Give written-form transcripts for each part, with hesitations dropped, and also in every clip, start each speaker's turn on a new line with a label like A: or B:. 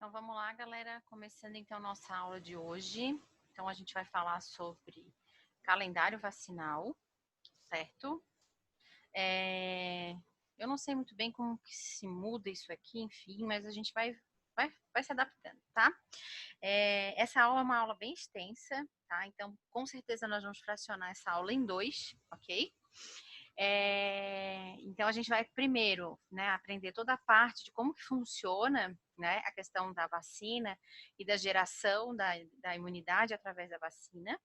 A: Então vamos lá, galera, começando então nossa aula de hoje. Então a gente vai falar sobre calendário vacinal, certo? Eu não sei muito bem como que se muda isso aqui, enfim, mas a gente vai se adaptando, tá? Essa aula é uma aula bem extensa, tá? Então com certeza nós vamos fracionar essa aula em 2, ok? Então a gente vai primeiro, né, aprender toda a parte de como que funciona, né, a questão da vacina e da geração da imunidade através da vacina.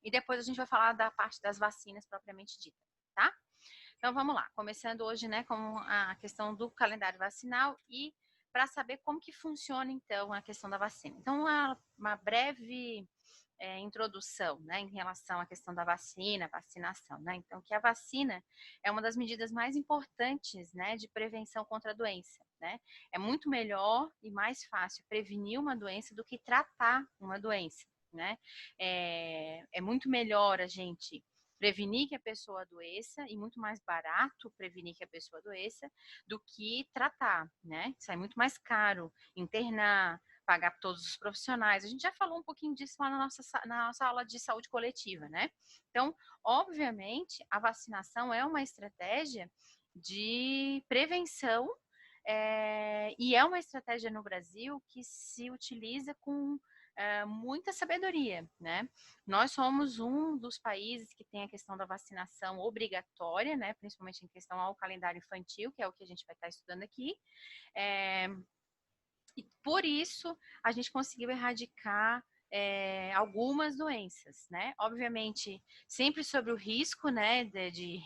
A: E depois a gente vai falar da parte das vacinas propriamente dita, tá? Então vamos lá, começando hoje, né, com a questão do calendário vacinal e para saber como que funciona então a questão da vacina. Então uma breve introdução, né, em relação à questão da vacinação, né? Então, que a vacina é uma das medidas mais importantes, né, de prevenção contra a doença, né? É muito melhor e mais fácil prevenir uma doença do que tratar uma doença, né? É muito melhor a gente prevenir que a pessoa adoeça e muito mais barato prevenir que a pessoa adoeça do que tratar, né? Sai muito mais caro internar, pagar para todos os profissionais. A gente já falou um pouquinho disso lá na nossa aula de saúde coletiva, né? Então, obviamente, a vacinação é uma estratégia de prevenção e é uma estratégia no Brasil que se utiliza com muita sabedoria, né? Nós somos um dos países que tem a questão da vacinação obrigatória, né? Principalmente em questão ao calendário infantil, que é o que a gente vai estar estudando aqui. E por isso a gente conseguiu erradicar algumas doenças, né? Obviamente, sempre sobre o risco, né, de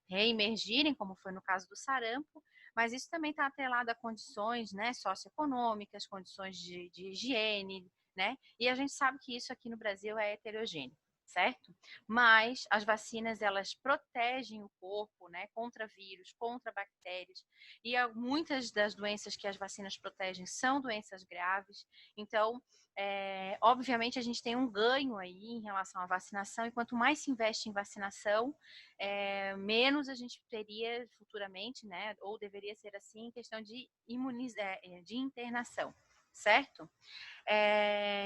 A: reemergirem, como foi no caso do sarampo, mas isso também está atrelado a condições, né, socioeconômicas, condições de higiene, né? E a gente sabe que isso aqui no Brasil é heterogêneo, certo? Mas as vacinas, elas protegem o corpo, né, contra vírus, contra bactérias, e muitas das doenças que as vacinas protegem são doenças graves. Então, obviamente, a gente tem um ganho aí em relação à vacinação, e quanto mais se investe em vacinação, menos a gente teria futuramente, né, ou deveria ser assim, em questão de internação, certo?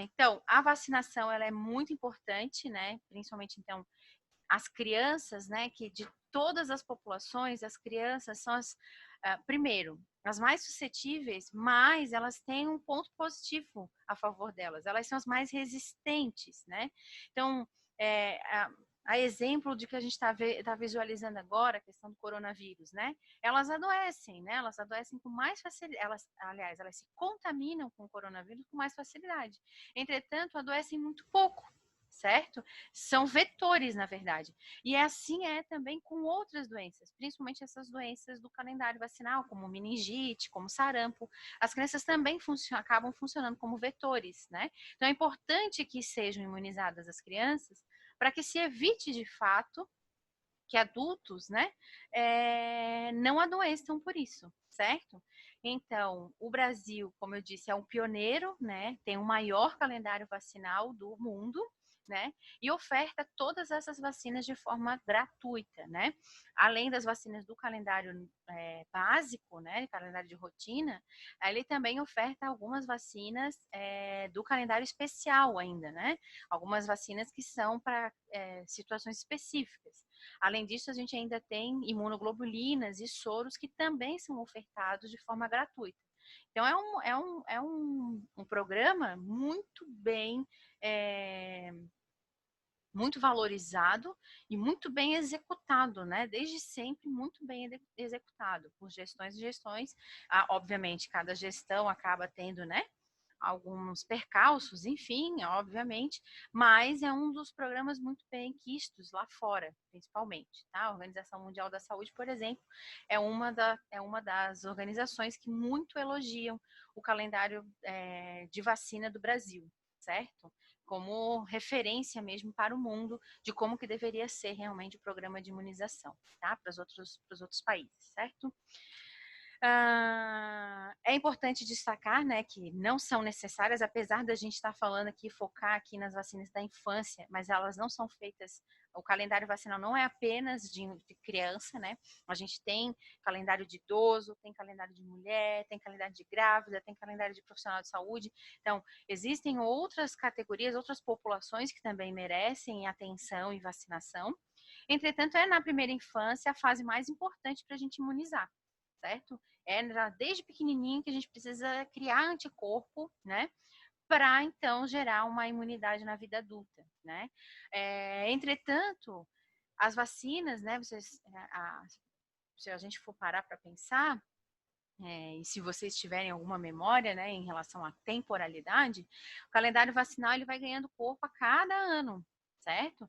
A: Então, a vacinação, ela é muito importante, né, principalmente, então, as crianças, né, que de todas as populações, as crianças são primeiro, as mais suscetíveis, mas elas têm um ponto positivo a favor delas, elas são as mais resistentes, né? Então, a exemplo de que a gente está visualizando agora, a questão do coronavírus, né? Elas adoecem, né? Elas adoecem com mais facilidade, aliás, elas se contaminam com o coronavírus com mais facilidade. Entretanto, adoecem muito pouco, certo? São vetores, na verdade. E assim também com outras doenças, principalmente essas doenças do calendário vacinal, como meningite, como sarampo. As crianças também acabam funcionando como vetores, né? Então é importante que sejam imunizadas as crianças para que se evite de fato que adultos, né, não adoeçam por isso, certo? Então, o Brasil, como eu disse, é um pioneiro, né, tem o maior calendário vacinal do mundo, né, e oferta todas essas vacinas de forma gratuita, né? Além das vacinas do calendário básico, né, calendário de rotina, ele também oferta algumas vacinas do calendário especial ainda, né? Algumas vacinas que são para situações específicas. Além disso, a gente ainda tem imunoglobulinas e soros que também são ofertados de forma gratuita. Então, um programa muito bem, muito valorizado e muito bem executado, né? Desde sempre, muito bem executado por gestões e gestões. Obviamente, cada gestão acaba tendo, né, alguns percalços, enfim, obviamente, mas é um dos programas muito bem quistos lá fora, principalmente, tá? A Organização Mundial da Saúde, por exemplo, é uma das organizações que muito elogiam o calendário de vacina do Brasil, certo? Como referência mesmo para o mundo de como que deveria ser realmente o programa de imunização, tá? Para os outros países, certo? É importante destacar, né, que não são necessárias, apesar da gente estar falando aqui, focar aqui nas vacinas da infância, mas elas não são feitas, o calendário vacinal não é apenas de criança, né? A gente tem calendário de idoso, tem calendário de mulher, tem calendário de grávida, tem calendário de profissional de saúde. Então, existem outras categorias, outras populações que também merecem atenção e vacinação. Entretanto, é na primeira infância a fase mais importante para a gente imunizar, certo? É desde pequenininho que a gente precisa criar anticorpo, né? Para então gerar uma imunidade na vida adulta, né? Entretanto, as vacinas, né? Se a gente for parar para pensar, e se vocês tiverem alguma memória, né, em relação à temporalidade, o calendário vacinal ele vai ganhando corpo a cada ano, certo?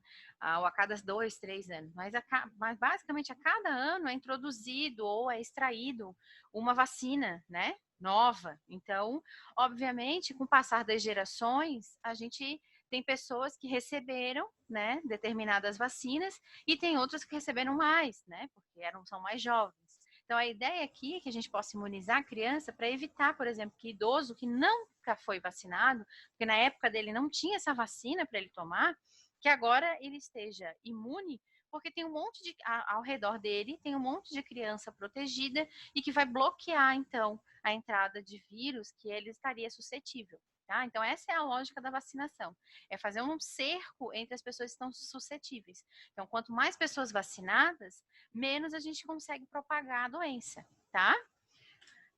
A: Ou a cada 2, 3 anos. Mas basicamente a cada ano é introduzido ou é extraído uma vacina, né? Nova. Então, obviamente, com o passar das gerações, a gente tem pessoas que receberam, né, determinadas vacinas e tem outras que receberam mais, né, porque são mais jovens. Então, a ideia aqui é que a gente possa imunizar a criança para evitar, por exemplo, que idoso que nunca foi vacinado, porque na época dele não tinha essa vacina para ele tomar, que agora ele esteja imune, porque tem um monte de, ao redor dele, tem um monte de criança protegida e que vai bloquear, então, a entrada de vírus que ele estaria suscetível. Tá? Então, essa é a lógica da vacinação. É fazer um cerco entre as pessoas que estão suscetíveis. Então, quanto mais pessoas vacinadas, menos a gente consegue propagar a doença, tá?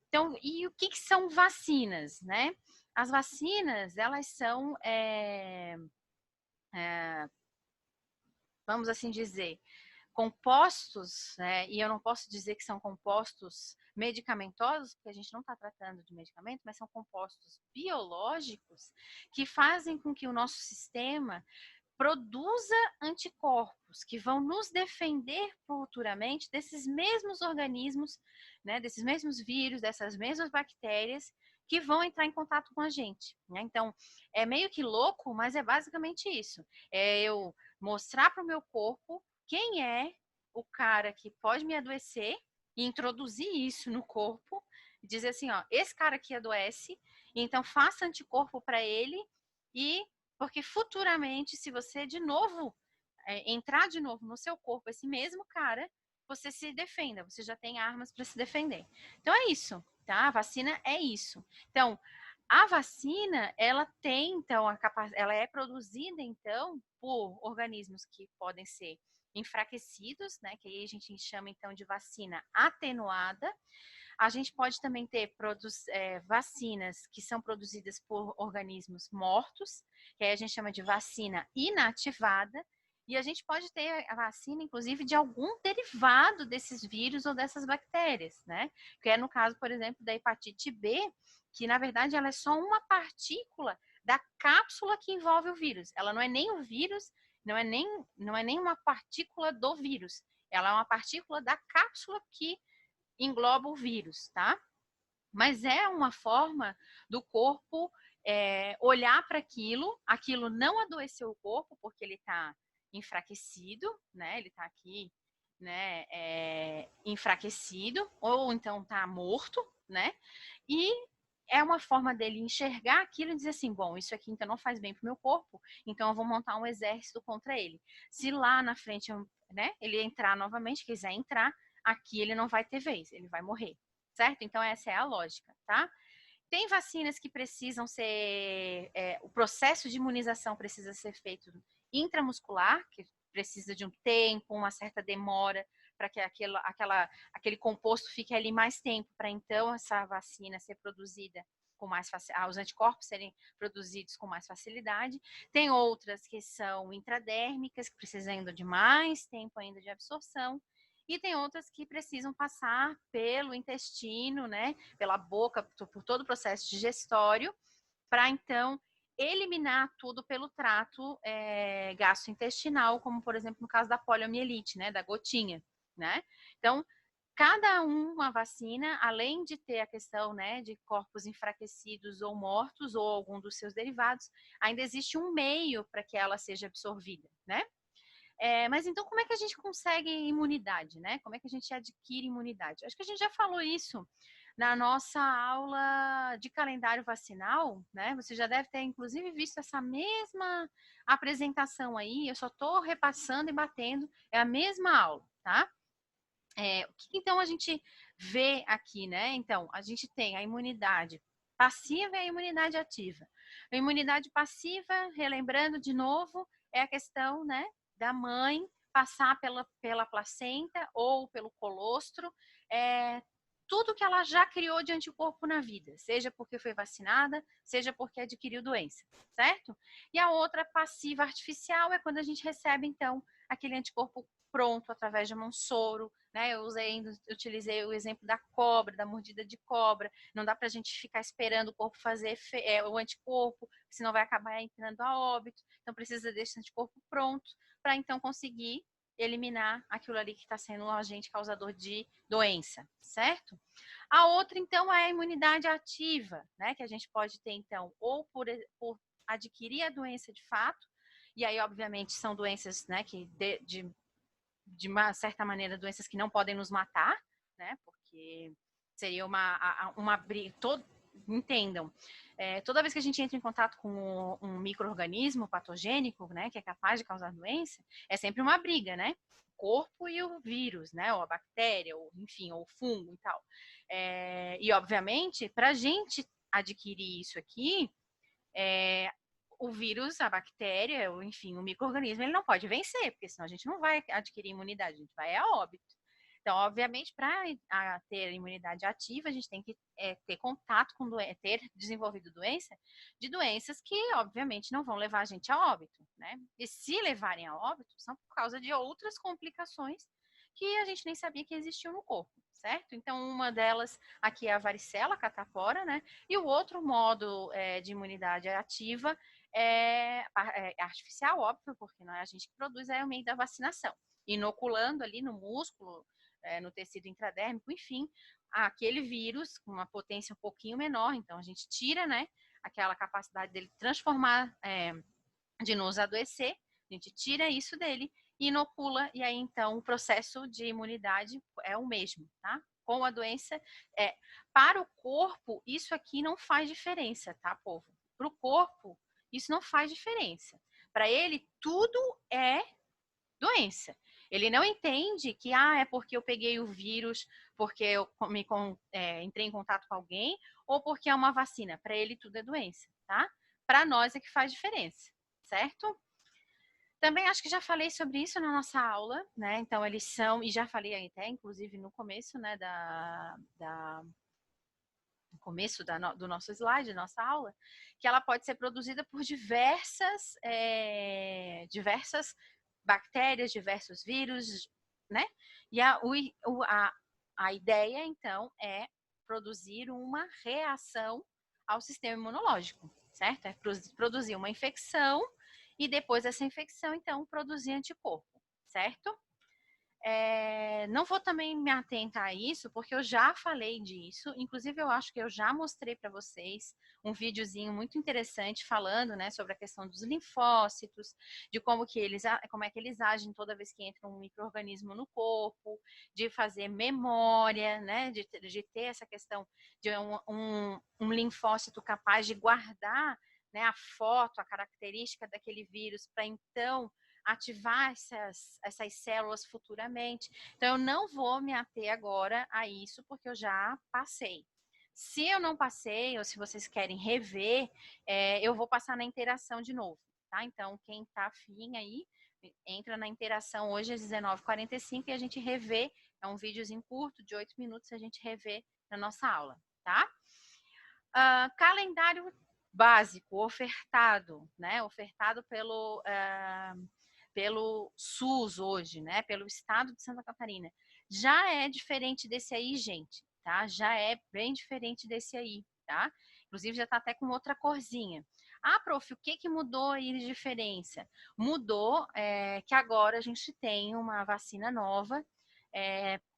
A: Então, e o que são vacinas, né? As vacinas, elas são, vamos assim dizer, compostos, né? E eu não posso dizer que são compostos medicamentosos, porque a gente não está tratando de medicamento, mas são compostos biológicos que fazem com que o nosso sistema produza anticorpos que vão nos defender futuramente desses mesmos organismos, né, desses mesmos vírus, dessas mesmas bactérias que vão entrar em contato com a gente, né? Então, é meio que louco, mas é basicamente isso. É eu mostrar para o meu corpo quem é o cara que pode me adoecer e introduzir isso no corpo e dizer assim, ó, esse cara aqui adoece, então faça anticorpo para ele e porque futuramente, se você de novo entrar de novo no seu corpo esse mesmo cara, você se defenda, você já tem armas para se defender. Então é isso, tá? A vacina é isso. Então, a vacina, ela tem então ela é produzida então por organismos que podem ser enfraquecidos, né? Que aí a gente chama então de vacina atenuada. A gente pode também ter vacinas que são produzidas por organismos mortos, que aí a gente chama de vacina inativada, e a gente pode ter a vacina, inclusive, de algum derivado desses vírus ou dessas bactérias, né? Que é no caso, por exemplo, da hepatite B, que na verdade ela é só uma partícula da cápsula que envolve o vírus. Ela não é nem o vírus, não é nem uma partícula do vírus. Ela é uma partícula da cápsula que engloba o vírus, tá? Mas é uma forma do corpo olhar para aquilo não adoeceu o corpo, porque ele está enfraquecido, né? Ele está aqui, né? Enfraquecido, ou então está morto, né? E é uma forma dele enxergar aquilo e dizer assim, bom, isso aqui então não faz bem para o meu corpo, então eu vou montar um exército contra ele. Se lá na frente, né, ele entrar novamente, quiser entrar, aqui ele não vai ter vez, ele vai morrer, certo? Então essa é a lógica, tá? Tem vacinas que precisam ser, o processo de imunização precisa ser feito intramuscular, que precisa de um tempo, uma certa demora para que aquele composto fique ali mais tempo, para então essa vacina ser produzida com mais facilidade, os anticorpos serem produzidos com mais facilidade. Tem outras que são intradérmicas, que precisam de mais tempo ainda de absorção. E tem outras que precisam passar pelo intestino, né, pela boca, por todo o processo digestório, para então eliminar tudo pelo trato gastrointestinal, como por exemplo no caso da poliomielite, né, da gotinha, né? Então, cada uma vacina, além de ter a questão, né, de corpos enfraquecidos ou mortos ou algum dos seus derivados, ainda existe um meio para que ela seja absorvida, né? Mas então, como é que a gente consegue imunidade, né? Como é que a gente adquire imunidade? Acho que a gente já falou isso na nossa aula de calendário vacinal, né? Você já deve ter, inclusive, visto essa mesma apresentação aí. Eu só estou repassando e batendo, é a mesma aula, tá? O que então a gente vê aqui, né? Então, a gente tem a imunidade passiva e a imunidade ativa. A imunidade passiva, relembrando de novo, é a questão, né, da mãe passar pela placenta ou pelo colostro, tudo que ela já criou de anticorpo na vida, seja porque foi vacinada, seja porque adquiriu doença, certo? E a outra passiva artificial é quando a gente recebe, então, aquele anticorpo pronto através de um soro, né? Eu utilizei o exemplo da cobra, da mordida de cobra. Não dá para a gente ficar esperando o corpo fazer o anticorpo, senão vai acabar entrando a óbito. Então precisa desse anticorpo pronto para então conseguir eliminar aquilo ali que está sendo um agente causador de doença, certo? A outra, então, é a imunidade ativa, né? Que a gente pode ter, então, ou por adquirir a doença de fato, e aí, obviamente, são doenças, né, que de uma certa maneira, doenças que não podem nos matar, né? Porque seria uma briga. Entendam, toda vez que a gente entra em contato com um micro-organismo patogênico, né, que é capaz de causar doença, é sempre uma briga, né? O corpo e o vírus, né? Ou a bactéria, ou enfim, ou o fungo e tal. E, obviamente, para a gente adquirir isso aqui, o vírus, a bactéria, ou enfim, o micro-organismo, ele não pode vencer, porque senão a gente não vai adquirir imunidade, a gente vai a óbito. Então, obviamente, para ter imunidade ativa, a gente tem que ter contato com ter desenvolvido doença de doenças que, obviamente, não vão levar a gente a óbito, né? E se levarem a óbito, são por causa de outras complicações que a gente nem sabia que existiam no corpo, certo? Então, uma delas aqui é a varicela, a catapora, né? E o outro modo de imunidade ativa é artificial, óbvio, porque não é a gente que produz, é o meio da vacinação. Inoculando ali no músculo, no tecido intradérmico, enfim, aquele vírus com uma potência um pouquinho menor. Então, a gente tira, né, aquela capacidade dele transformar, de nos adoecer, a gente tira isso dele e inocula, e aí, então, o processo de imunidade é o mesmo, tá? Com a doença, para o corpo, isso aqui não faz diferença, tá, povo? Para o corpo, isso não faz diferença. Para ele, tudo é doença. Ele não entende que é porque eu peguei o vírus, porque eu entrei em contato com alguém, ou porque é uma vacina. Para ele, tudo é doença, tá? Para nós é que faz diferença, certo? Também acho que já falei sobre isso na nossa aula, né? Então, eles são, e já falei até, inclusive, no começo, né, no começo do nosso slide, nossa aula, que ela pode ser produzida por diversas bactérias, diversos vírus, né? E a ideia, então, é produzir uma reação ao sistema imunológico, certo? É produzir uma infecção e depois dessa infecção, então, produzir anticorpo, certo? Não vou também me atentar a isso, porque eu já falei disso. Inclusive, eu acho que eu já mostrei para vocês um videozinho muito interessante falando, né, sobre a questão dos linfócitos, de como é que eles agem toda vez que entra um micro-organismo no corpo, de fazer memória, né, de ter essa questão de um linfócito capaz de guardar, né, a foto, a característica daquele vírus, para então ativar essas células futuramente. Então, eu não vou me ater agora a isso, porque eu já passei. Se eu não passei, ou se vocês querem rever, eu vou passar na interação de novo, tá? Então, quem tá afim aí, entra na interação hoje às 19h45 e a gente revê, é um videozinho curto, de 8 minutos, a gente revê na nossa aula, tá? Calendário básico, ofertado, né? Ofertado pelo SUS hoje, né? Pelo estado de Santa Catarina. Já é diferente desse aí, gente, tá? Já é bem diferente desse aí, tá? Inclusive já tá até com outra corzinha. Prof, o que mudou aí de diferença? Mudou que agora a gente tem uma vacina nova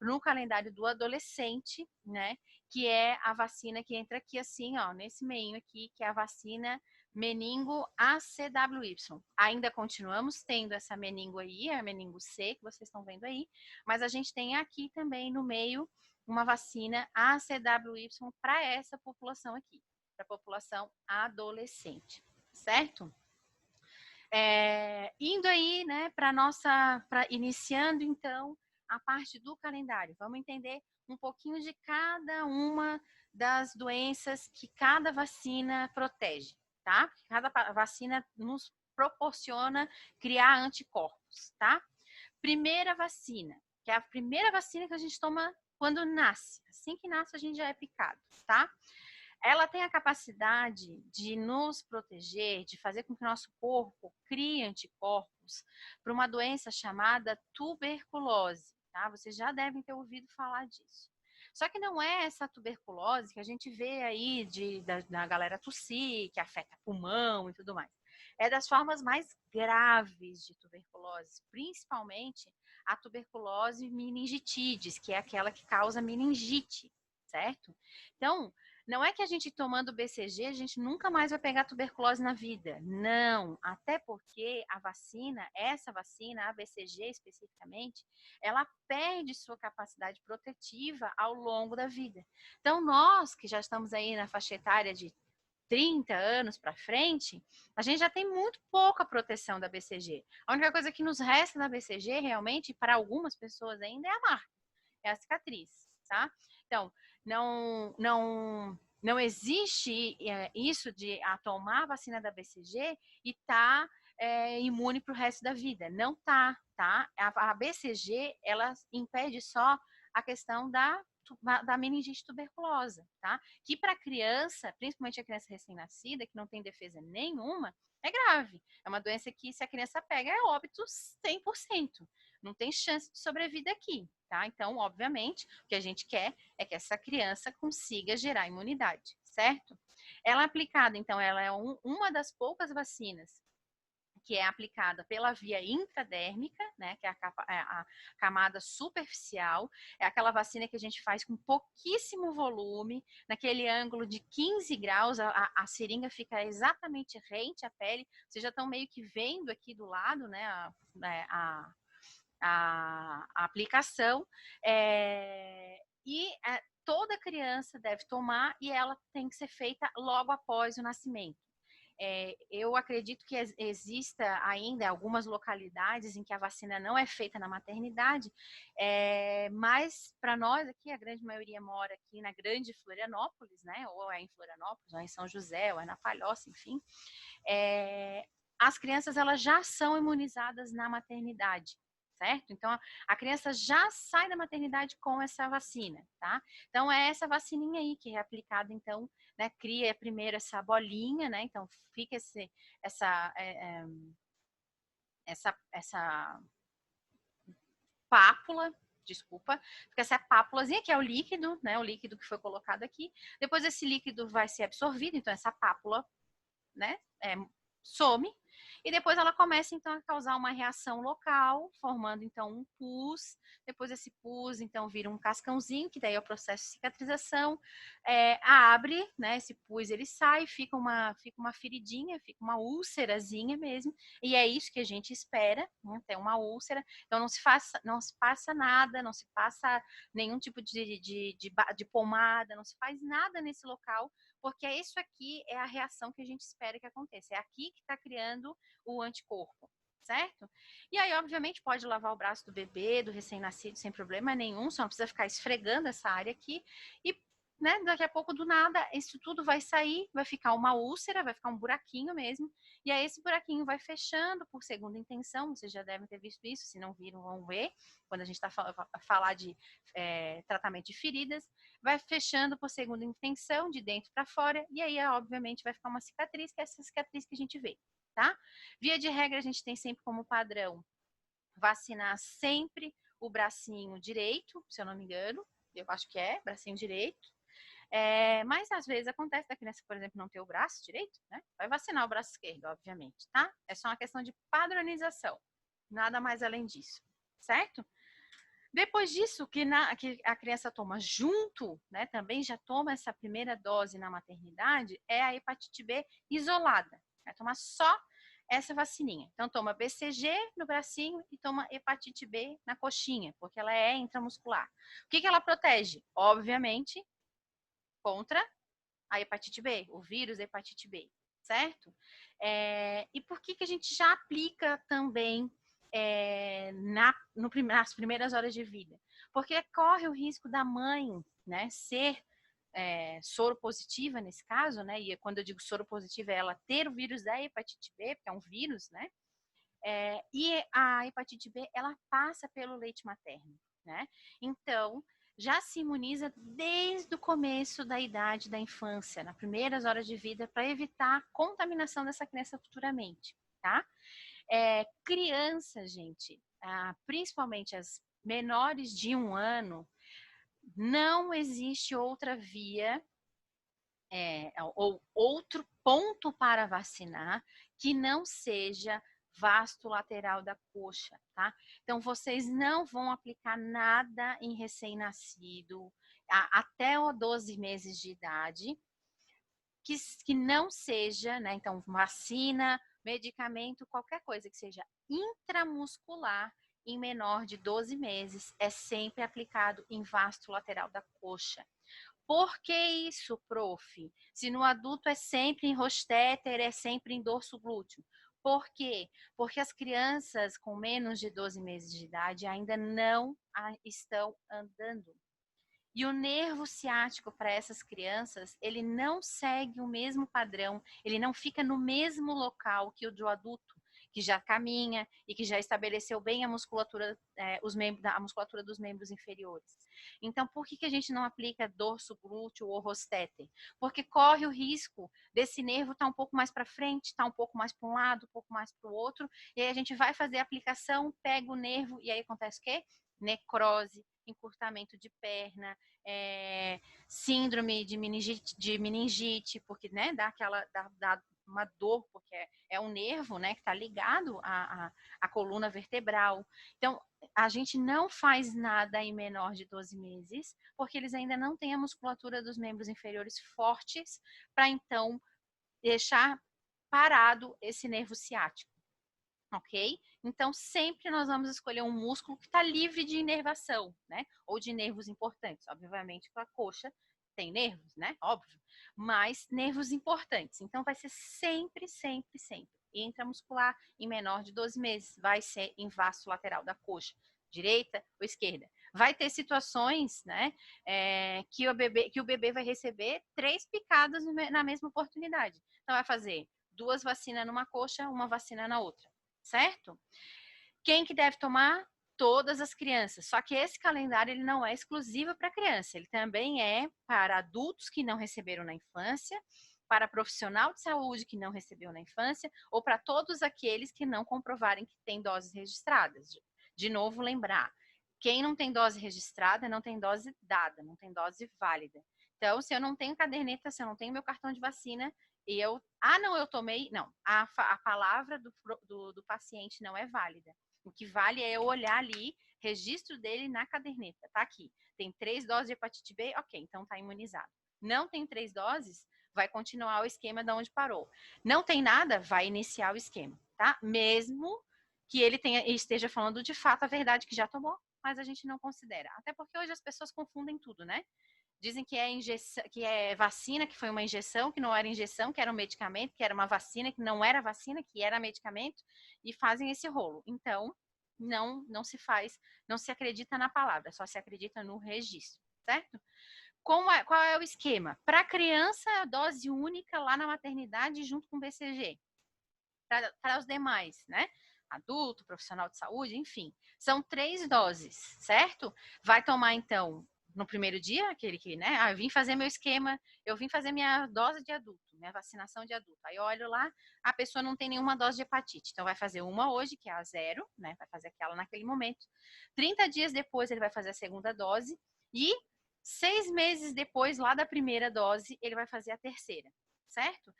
A: no calendário do adolescente, né? Que é a vacina que entra aqui assim, ó, nesse meio aqui, que é a vacina meningo ACWY. Ainda continuamos tendo essa meningo aí, a meningo C, que vocês estão vendo aí, mas a gente tem aqui também no meio uma vacina ACWY para essa população aqui, para a população adolescente, certo? Indo aí, né, iniciando então a parte do calendário. Vamos entender um pouquinho de cada uma das doenças que cada vacina protege, tá? Cada vacina nos proporciona criar anticorpos, tá? Primeira vacina, que é a primeira vacina que a gente toma quando nasce. Assim que nasce, a gente já é picado, tá? Ela tem a capacidade de nos proteger, de fazer com que o nosso corpo crie anticorpos para uma doença chamada tuberculose, tá? Vocês já devem ter ouvido falar disso. Só que não é essa tuberculose que a gente vê aí da galera tossir, que afeta pulmão e tudo mais. É das formas mais graves de tuberculose, principalmente a tuberculose meningitidis, que é aquela que causa meningite, certo? Então, não é que a gente tomando BCG, a gente nunca mais vai pegar tuberculose na vida. Não, até porque a vacina, essa vacina, a BCG especificamente, ela perde sua capacidade protetiva ao longo da vida. Então, nós que já estamos aí na faixa etária de 30 anos para frente, a gente já tem muito pouca proteção da BCG. A única coisa que nos resta da BCG, realmente, para algumas pessoas ainda, é a marca, é a cicatriz, tá? Então, não existe isso de tomar a vacina da BCG e tá imune para o resto da vida. Não tá? A BCG, ela impede só a questão da meningite tuberculosa, tá? Que para criança, principalmente a criança recém-nascida, que não tem defesa nenhuma, é grave. É uma doença que, se a criança pega, é óbito 100%. Não tem chance de sobrevida aqui, tá? Então, obviamente, o que a gente quer é que essa criança consiga gerar imunidade, certo? Ela é aplicada, então, ela é uma das poucas vacinas que é aplicada pela via intradérmica, né, que é a camada superficial, é aquela vacina que a gente faz com pouquíssimo volume, naquele ângulo de 15 graus, a seringa fica exatamente rente à pele, vocês já estão meio que vendo aqui do lado, né, a aplicação, toda criança deve tomar e ela tem que ser feita logo após o nascimento. Eu acredito que exista ainda algumas localidades em que a vacina não é feita na maternidade, mas para nós aqui, a grande maioria mora aqui na grande Florianópolis, né? Ou é em Florianópolis, ou é em São José, ou é na Palhoça, enfim. As crianças elas já são imunizadas na maternidade, certo? Então, a criança já sai da maternidade com essa vacina, tá? Então, é essa vacininha aí que é aplicada, então, né? Cria primeiro essa bolinha, né? Então, fica essa pápula, desculpa, fica essa pápulazinha que é o líquido, né? O líquido que foi colocado aqui. Depois, esse líquido vai ser absorvido, então, essa pápula, né? Some. E depois ela começa, então, a causar uma reação local, formando, então, um pus. Depois esse pus, então, vira um cascãozinho, que daí é o processo de cicatrização. Abre, né? Esse pus, ele sai, fica uma feridinha, fica uma úlcerazinha mesmo. E é isso que a gente espera, né? Ter uma úlcera. Então, não se passa nada, não se passa nenhum tipo de pomada, não se faz nada nesse local, porque isso aqui é a reação que a gente espera que aconteça. É aqui que está criando o anticorpo, certo? E aí, obviamente, pode lavar o braço do bebê, do recém-nascido, sem problema nenhum, só não precisa ficar esfregando essa área aqui. E, né, daqui a pouco, do nada, isso tudo vai sair, vai ficar uma úlcera, vai ficar um buraquinho mesmo. E aí, esse buraquinho vai fechando por segunda intenção, vocês já devem ter visto isso, se não viram, vão ver, quando a gente está falar de tratamento de feridas, vai fechando por segunda intenção, de dentro para fora, e aí, obviamente, vai ficar uma cicatriz, que é essa cicatriz que a gente vê, tá? Via de regra, a gente tem sempre como padrão vacinar sempre o bracinho direito, se eu não me engano, eu acho que é, bracinho direito. Mas às vezes acontece da criança, por exemplo, não ter o braço direito, né? Vai vacinar o braço esquerdo, obviamente, tá? É só uma questão de padronização, nada mais além disso, certo? Depois disso, que a criança toma junto, né, também já toma essa primeira dose na maternidade, é a hepatite B isolada. Vai tomar só essa vacininha. Então, toma BCG no bracinho e toma hepatite B na coxinha, porque ela é intramuscular. O que ela protege? Obviamente, contra a hepatite B, o vírus da hepatite B, certo? E por que a gente já aplica também nas primeiras horas de vida? Porque corre o risco da mãe, né, ser soro positiva nesse caso, né? E quando eu digo soro positiva, é ela ter o vírus da hepatite B, porque é um vírus, né? E a hepatite B, ela passa pelo leite materno, né? Então, já se imuniza desde o começo da idade da infância, nas primeiras horas de vida, para evitar a contaminação dessa criança futuramente, tá? Criança, gente, principalmente as menores de 1 ano, não existe outra via ou outro ponto para vacinar que não seja vasto lateral da coxa, tá? Então, vocês não vão aplicar nada em recém-nascido até 12 meses de idade que não seja, né? Então, vacina, medicamento, qualquer coisa que seja intramuscular em menor de 12 meses é sempre aplicado em vasto lateral da coxa. Por que isso, prof? Se no adulto é sempre em rosteter, é sempre em dorso glúteo. Por quê? Porque as crianças com menos de 12 meses de idade ainda não estão andando. E o nervo ciático para essas crianças, ele não segue o mesmo padrão, ele não fica no mesmo local que o do adulto, que já caminha e que já estabeleceu bem a musculatura, a musculatura dos membros inferiores. Então, por que a gente não aplica dorso glúteo ou rosteter? Porque corre o risco desse nervo estar um pouco mais para frente, estar um pouco mais para um lado, um pouco mais para o outro, e aí a gente vai fazer a aplicação, pega o nervo, e aí acontece o quê? Necrose, encurtamento de perna, síndrome de meningite, porque, né, dá uma dor, porque é um nervo, né, que está ligado à coluna vertebral. Então, a gente não faz nada em menor de 12 meses, porque eles ainda não têm a musculatura dos membros inferiores fortes para, então, deixar parado esse nervo ciático. Ok? Então, sempre nós vamos escolher um músculo que está livre de inervação, né? Ou de nervos importantes. Obviamente, a coxa tem nervos, né? Óbvio. Mas nervos importantes. Então, vai ser sempre, sempre, sempre. Intramuscular em menor de 12 meses. Vai ser em vasto lateral da coxa. Direita ou esquerda. Vai ter situações, né? Que o bebê vai receber 3 picadas na mesma oportunidade. Então, vai fazer 2 vacinas numa coxa, uma vacina na outra. Certo? Quem que deve tomar? Todas as crianças. Só que esse calendário ele não é exclusivo para criança, ele também é para adultos que não receberam na infância, para profissional de saúde que não recebeu na infância, ou para todos aqueles que não comprovarem que têm doses registradas. De novo, lembrar, quem não tem dose registrada não tem dose dada, não tem dose válida. Então, se eu não tenho caderneta, se eu não tenho meu cartão de vacina, eu tomei, não, a palavra do paciente não é válida. O que vale é eu olhar ali, registro dele na caderneta, tá aqui. Tem 3 doses de hepatite B, ok, então tá imunizado. Não tem 3 doses, vai continuar o esquema de onde parou. Não tem nada, vai iniciar o esquema, tá? Mesmo que ele esteja falando de fato a verdade que já tomou, mas a gente não considera. Até porque hoje as pessoas confundem tudo, né? Dizem que que é vacina, que foi uma injeção, que não era injeção, que era um medicamento, que era uma vacina, que não era vacina, que era medicamento, e fazem esse rolo. Então, não se faz, não se acredita na palavra, só se acredita no registro, certo? Qual é o esquema? Para criança, dose única lá na maternidade junto com o BCG. Para os demais, né? Adulto, profissional de saúde, enfim. São 3 doses, certo? Vai tomar, então, no primeiro dia, aquele que, né? Eu vim fazer meu esquema, eu vim fazer minha dose de adulto, minha vacinação de adulto. Aí eu olho lá, a pessoa não tem nenhuma dose de hepatite. Então vai fazer uma hoje, que é a 0, né? Vai fazer aquela naquele momento. 30 dias depois ele vai fazer a segunda dose e 6 meses depois, lá da primeira dose, ele vai fazer a terceira, certo?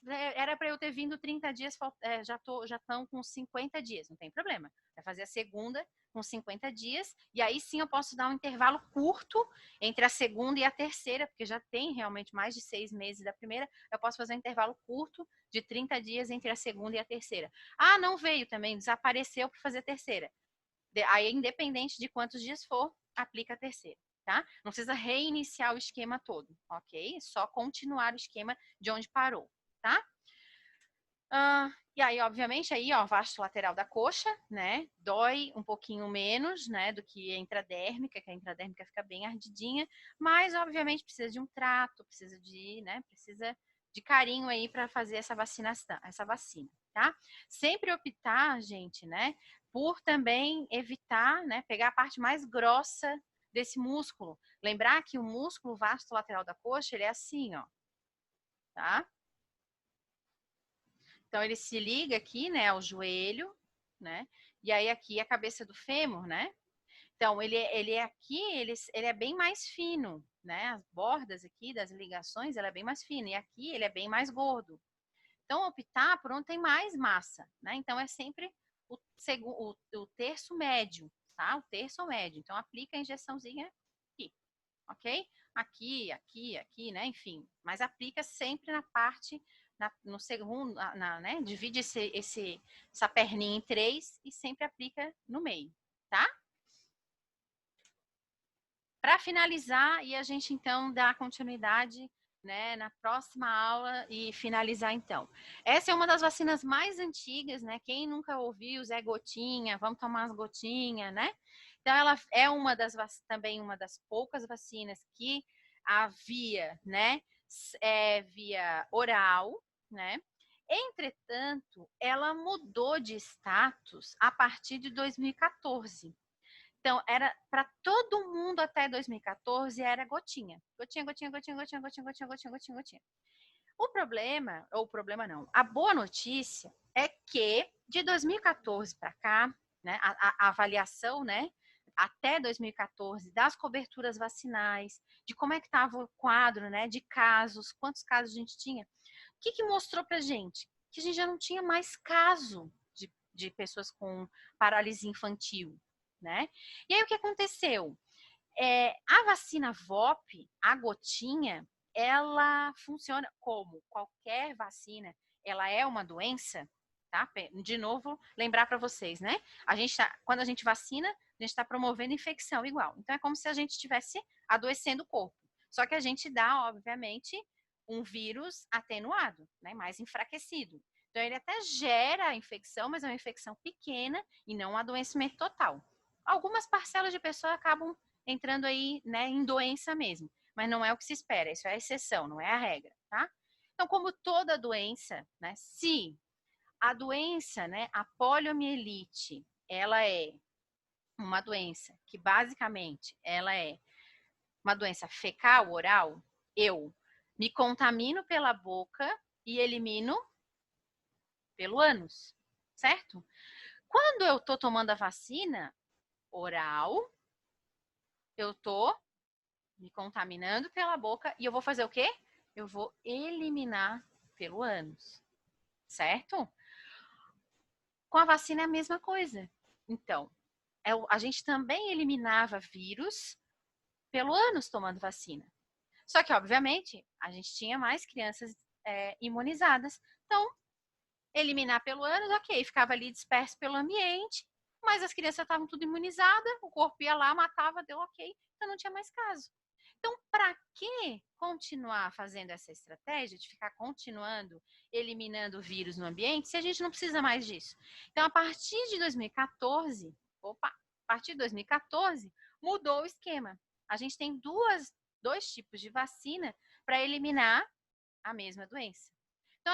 A: era para eu ter vindo 30 dias, já estão com 50 dias, não tem problema. Vai fazer a segunda com 50 dias, e aí sim eu posso dar um intervalo curto entre a segunda e a terceira, porque já tem realmente mais de 6 meses da primeira, eu posso fazer um intervalo curto de 30 dias entre a segunda e a terceira. Ah, não veio também, desapareceu para fazer a terceira. Aí, independente de quantos dias for, aplica a terceira, tá? Não precisa reiniciar o esquema todo, ok? Só continuar o esquema de onde parou, tá? E aí, obviamente, aí, ó, vasto lateral da coxa, né? Dói um pouquinho menos, né, do que a intradérmica, que a intradérmica fica bem ardidinha, mas, obviamente, precisa de um trato, precisa de, né, precisa de carinho aí para fazer essa vacinação, essa vacina, tá? Sempre optar, gente, né, por também evitar, né, pegar a parte mais grossa desse músculo. Lembrar que o músculo vasto lateral da coxa, ele é assim, ó, tá? Então, ele se liga aqui, né, ao joelho, né? E aí aqui a cabeça do fêmur, né? Então, ele é aqui, ele é bem mais fino, né? As bordas aqui das ligações, ela é bem mais fina. E aqui ele é bem mais gordo. Então, optar por onde tem mais massa, né? Então, é sempre o terço médio, tá? O terço médio. Então, aplica a injeçãozinha aqui, ok? Aqui, né? Enfim, mas aplica sempre na parte, no segundo, né? Divide essa perninha em 3 e sempre aplica no meio, tá? Para finalizar, e a gente então dá continuidade, né, na próxima aula e finalizar então. Essa é uma das vacinas mais antigas, né? Quem nunca ouviu Zé Gotinha, vamos tomar as gotinhas, né? Então ela é também uma das poucas vacinas que havia, né, via oral, né? Entretanto, ela mudou de status a partir de 2014. Então, era para todo mundo até 2014, era gotinha. Gotinha, gotinha, gotinha, gotinha, gotinha, gotinha, gotinha, gotinha, gotinha. O problema, ou o problema não, a boa notícia é que de 2014 para cá, né, a avaliação, né, até 2014 das coberturas vacinais, de como é que estava o quadro, né, de casos, quantos casos a gente tinha, o que mostrou para gente? Que a gente já não tinha mais caso de pessoas com paralisia infantil, né? E aí o que aconteceu? A vacina VOP, a gotinha, ela funciona como qualquer vacina. Ela é uma doença, tá? De novo, lembrar para vocês, né? Quando a gente vacina, a gente está promovendo infecção igual. Então é como se a gente estivesse adoecendo o corpo. Só que a gente dá, obviamente, um vírus atenuado, né? Mais enfraquecido. Então ele até gera a infecção, mas é uma infecção pequena e não um adoecimento total. Algumas parcelas de pessoas acabam entrando aí, né, em doença mesmo. Mas não é o que se espera, isso é a exceção, não é a regra, tá? Então, como toda doença, né, se a doença, né, a poliomielite, ela é uma doença que basicamente ela é uma doença fecal oral, eu me contamino pela boca e elimino pelo ânus, certo? Quando eu tô tomando a vacina oral, eu tô me contaminando pela boca e eu vou fazer o quê? Eu vou eliminar pelo ânus, certo? Com a vacina é a mesma coisa. Então, a gente também eliminava vírus pelo ânus tomando vacina. Só que, obviamente, a gente tinha mais crianças imunizadas. Então, eliminar pelo ânus, ok, ficava ali disperso pelo ambiente, mas as crianças estavam tudo imunizadas, o corpo ia lá, matava, deu ok, então não tinha mais caso. Então, para que continuar fazendo essa estratégia de ficar continuando eliminando o vírus no ambiente se a gente não precisa mais disso? Então, a partir de 2014, mudou o esquema. A gente tem dois tipos de vacina para eliminar a mesma doença. Então,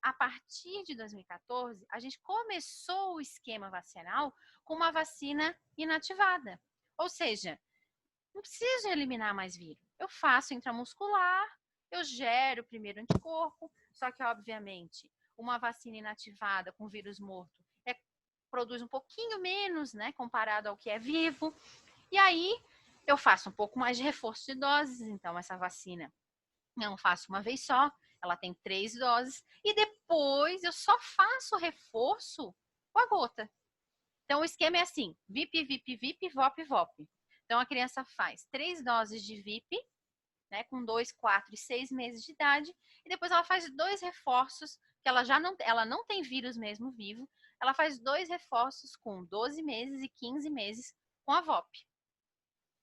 A: a partir de 2014, a gente começou o esquema vacinal com uma vacina inativada. Ou seja, não preciso eliminar mais vírus. Eu faço intramuscular, eu gero o primeiro anticorpo, só que, obviamente, uma vacina inativada com vírus morto produz um pouquinho menos, né, comparado ao que é vivo. E aí, eu faço um pouco mais de reforço de doses, então essa vacina eu não faço uma vez só, Ela tem 3 doses e depois eu só faço reforço com a gota. Então, o esquema é assim, VIP, VIP, VIP, VOP, VOP. Então, a criança faz 3 doses de VIP, né, com 2, 4 e 6 meses de idade, e depois ela faz 2 reforços, que ela não tem vírus mesmo vivo, ela faz 2 reforços com 12 meses e 15 meses com a VOP.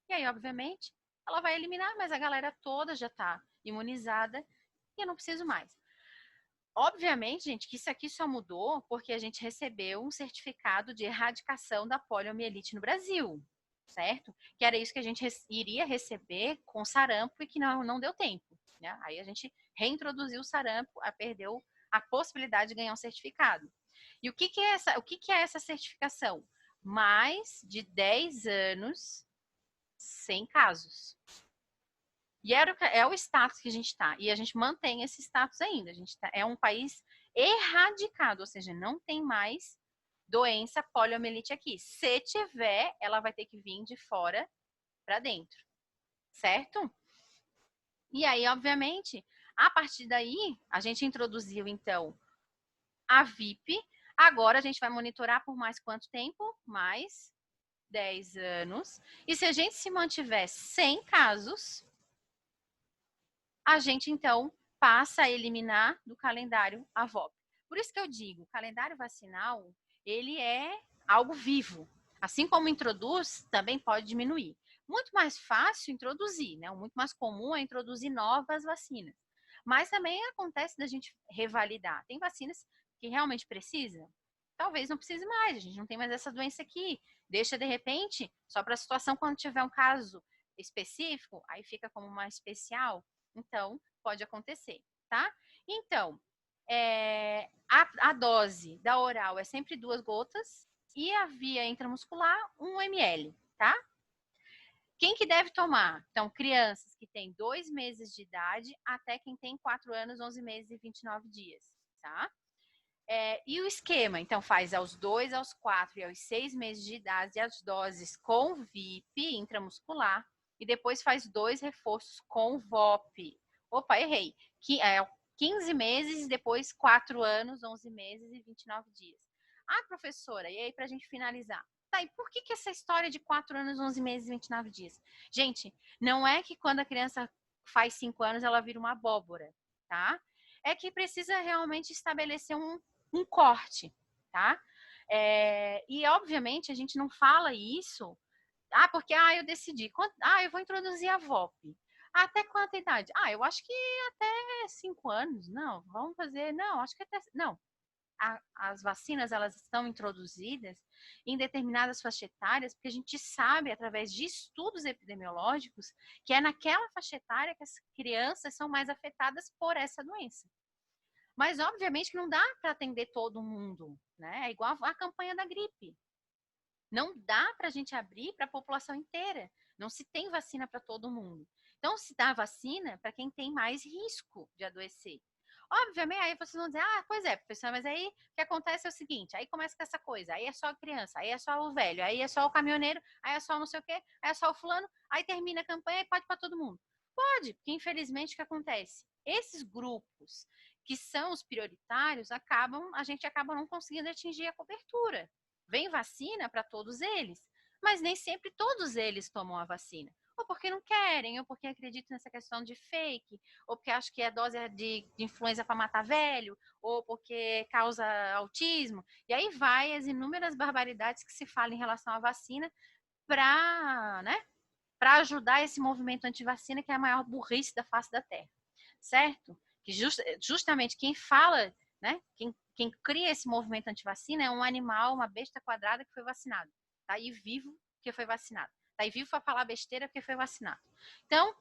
A: E aí, obviamente, ela vai eliminar, mas a galera toda já está imunizada e eu não preciso mais. Obviamente, gente, que isso aqui só mudou porque a gente recebeu um certificado de erradicação da poliomielite no Brasil, certo? Que era isso que a gente iria receber com sarampo e que não deu tempo, né? Aí a gente reintroduziu o sarampo, perdeu a possibilidade de ganhar um certificado. E o que é essa certificação? Mais de 10 anos sem casos. E é o status que a gente está. E a gente mantém esse status ainda. É um país erradicado, ou seja, não tem mais doença poliomielite aqui. Se tiver, ela vai ter que vir de fora para dentro, certo? E aí, obviamente, a partir daí, a gente introduziu, então, a VIP. Agora a gente vai monitorar por mais quanto tempo? Mais 10 anos. E se a gente se mantiver sem casos, a gente, então, passa a eliminar do calendário a VOP. Por isso que eu digo, o calendário vacinal, ele é algo vivo. Assim como introduz, também pode diminuir. Muito mais fácil introduzir, né? O muito mais comum é introduzir novas vacinas. Mas também acontece da gente revalidar. Tem vacinas que realmente precisa? Talvez não precise mais, a gente não tem mais essa doença aqui. Deixa, de repente, só para a situação quando tiver um caso específico, aí fica como uma especial. Então, pode acontecer, tá? Então, a dose da oral é sempre 2 gotas e a via intramuscular 1 ml, tá? Quem que deve tomar? Então, crianças que têm 2 meses de idade até quem tem 4 anos, 11 meses e 29 dias, tá? E o esquema? Então, faz aos 2, aos 4 e aos 6 meses de idade as doses com VIP intramuscular e depois faz 2 reforços com VOP. Opa, errei. 15 meses e depois 4 anos, 11 meses e 29 dias. Ah, professora, e aí pra gente finalizar? Tá, e por que essa história de 4 anos, 11 meses e 29 dias? Gente, não é que quando a criança faz 5 anos ela vira uma abóbora, tá? É que precisa realmente estabelecer um corte, tá? E obviamente a gente não fala isso, porque eu decidi, eu vou introduzir a VOP. Até quanta idade? Eu acho que até 5 anos. Não, vamos fazer, não, acho que até, não. As vacinas, elas estão introduzidas em determinadas faixas etárias, porque a gente sabe, através de estudos epidemiológicos, que é naquela faixa etária que as crianças são mais afetadas por essa doença. Mas, obviamente, que não dá para atender todo mundo, né? É igual a campanha da gripe. Não dá para a gente abrir para a população inteira. Não se tem vacina para todo mundo. Então, se dá vacina para quem tem mais risco de adoecer. Obviamente, aí vocês vão dizer, pois é, professor, mas aí o que acontece é o seguinte, aí começa com essa coisa, aí é só a criança, aí é só o velho, aí é só o caminhoneiro, aí é só não sei o quê, aí é só o fulano, aí termina a campanha e pode para todo mundo. Pode, porque infelizmente o que acontece? Esses grupos que são os prioritários, a gente acaba não conseguindo atingir a cobertura. Vem vacina para todos eles, mas nem sempre todos eles tomam a vacina. Ou porque não querem, ou porque acreditam nessa questão de fake, ou porque acham que a dose é de influenza para matar velho, ou porque causa autismo. E aí vai as inúmeras barbaridades que se fala em relação à vacina para, né, para ajudar esse movimento anti-vacina, que é a maior burrice da face da Terra, certo? Que justamente quem fala, né, quem cria esse movimento anti-vacina é um animal, uma besta quadrada que foi vacinado. Tá aí vivo que foi vacinado. Tá aí vivo para falar besteira porque foi vacinado. Então,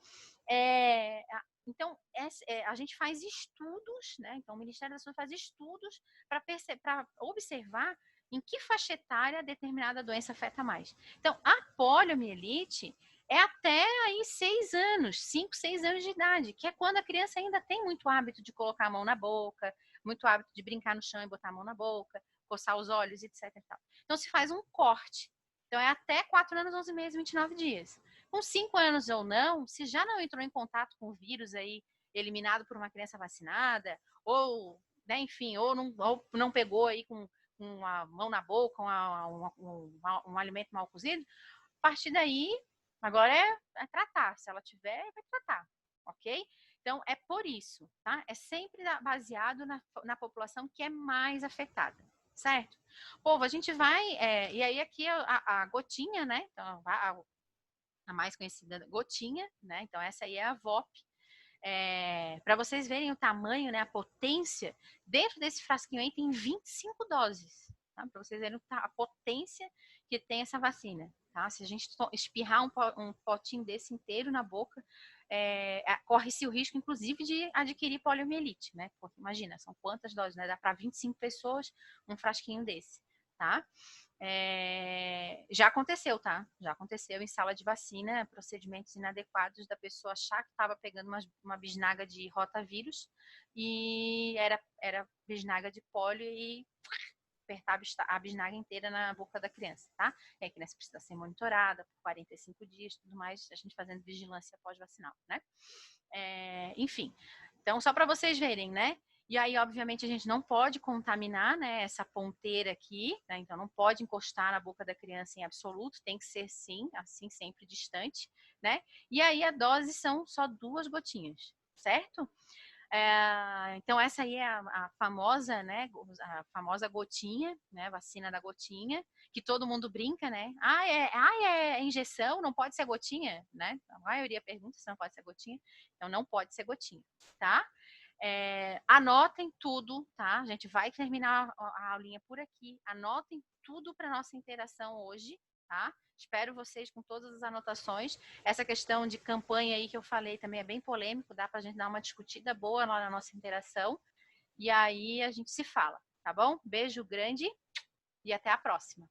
A: a gente faz estudos, né? Então, o Ministério da Saúde faz estudos para observar em que faixa etária determinada doença afeta mais. Então, a poliomielite é até aí 6 anos, 5, 6 anos de idade, que é quando a criança ainda tem muito hábito de colocar a mão na boca, muito hábito de brincar no chão e botar a mão na boca, coçar os olhos, etc. Então, se faz um corte. Então, é até 4 anos, 11 meses, 29 dias. Com 5 anos ou não, se já não entrou em contato com o vírus aí eliminado por uma criança vacinada, ou, né, enfim, ou não pegou aí com a mão na boca, um alimento mal cozido, a partir daí, agora é tratar. Se ela tiver, vai tratar, ok? Então, é por isso, tá? É sempre baseado na população que é mais afetada, certo? Povo, a gente vai... e aí aqui a gotinha, né? Então, a mais conhecida gotinha, né? Então, essa aí é a VOP. Para vocês verem o tamanho, né? A potência, dentro desse frasquinho aí tem 25 doses, tá? Para vocês verem a potência que tem essa vacina, tá? Se a gente espirrar um potinho desse inteiro na boca, corre-se o risco, inclusive, de adquirir poliomielite, né? Porque imagina, são quantas doses, né? Dá para 25 pessoas um frasquinho desse, tá? Já aconteceu, tá? Já aconteceu em sala de vacina, procedimentos inadequados da pessoa achar que estava pegando uma bisnaga de rotavírus e era bisnaga de pólio e apertar a bisnaga inteira na boca da criança, tá? E a criança precisa ser monitorada por 45 dias, tudo mais, a gente fazendo vigilância pós-vacinal, né? Enfim, então só para vocês verem, né? E aí, obviamente, a gente não pode contaminar, né, essa ponteira aqui, né? Então não pode encostar na boca da criança em absoluto, tem que ser sim, assim, sempre distante, né? E aí a dose são só 2 gotinhas, certo? Então essa aí é a famosa, né, a famosa gotinha, né, vacina da gotinha, que todo mundo brinca, né? É injeção, não pode ser gotinha, né? A maioria pergunta se não pode ser gotinha, então não pode ser gotinha, tá? Anotem tudo, tá? A gente vai terminar a aulinha por aqui. Anotem tudo para nossa interação hoje, tá? Espero vocês com todas as anotações. Essa questão de campanha aí que eu falei também é bem polêmico, dá para a gente dar uma discutida boa lá na nossa interação. E aí a gente se fala, tá bom? Beijo grande e até a próxima.